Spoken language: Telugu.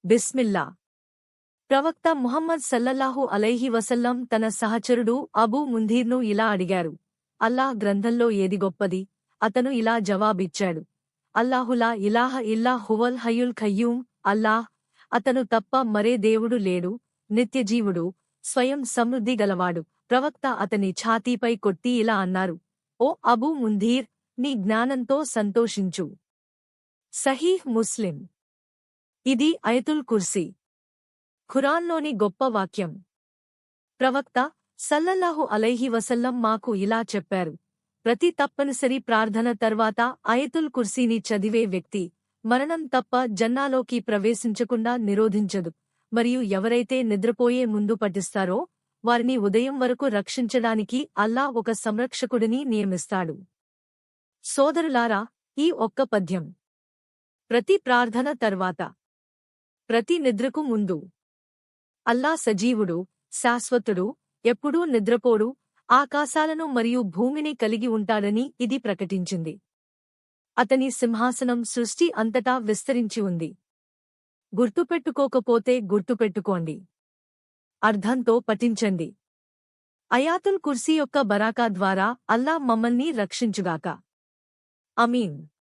బిస్మిల్లా. ప్రవక్త ముహమ్మద్ సల్లల్లాహు అలైహి వసల్లం తన సహచరుడు అబూ ముంధీర్ను ఇలా అడిగారు, అల్లాహ్ గ్రంథంలో ఏది గొప్పది? అతను ఇలా జవాబిచ్చాడు, అల్లాహులా ఇలాహ ఇల్లా హువల్ హయ్యుల్ ఖయ్యూమ్. అల్లాహ్, అతను తప్ప మరే దేవుడు లేడు, నిత్యజీవుడు, స్వయం సమృద్ధి గలవాడు. ప్రవక్త అతని ఛాతీపై కొట్టి ఇలా అన్నారు, ఓ అబూ ముంధీర్, నీ జ్ఞానంతో సంతోషించు. సహీహ్ ముస్లిం. ఇది అయతుల్ కుర్సీ, ఖురాన్లోని గొప్ప వాక్యం. ప్రవక్త సల్లల్లాహు అలైహి వసల్లం మాకు ఇలా చెప్పారు, ప్రతి తప్పనిసరి ప్రార్థన తర్వాత అయతుల్ కుర్సీని చదివే వ్యక్తి మరణం తప్ప జన్నాలోకి ప్రవేశించకుండా నిరోధించదు, మరియు ఎవరైతే నిద్రపోయే ముందు పఠిస్తారో వారిని ఉదయం వరకు రక్షించడానికి అల్లాహ్ ఒక సంరక్షకుడిని నియమిస్తాడు. సోదరులారా, ఈ ఒక్క పద్యం ప్రతి ప్రార్థన తర్వాత, ప్రతి నిద్రకు ముందు, అల్లాహ్ సజీవుడు, శాశ్వతుడు, ఎప్పుడూ నిద్రపోడు, ఆకాశాలను మరియు భూమిని కలిగి ఉంటాడని ఇది ప్రకటించింది. అతని సింహాసనం సృష్టి అంతటా విస్తరించి ఉంది. గుర్తుపెట్టుకోకపోతే గుర్తుపెట్టుకోండి, అర్థంతో పఠించండి. అయాతుల్ కుర్సీ యొక్క బరాకా ద్వారా అల్లాహ్ మమ్మల్ని రక్షించుగాక. అమీన్.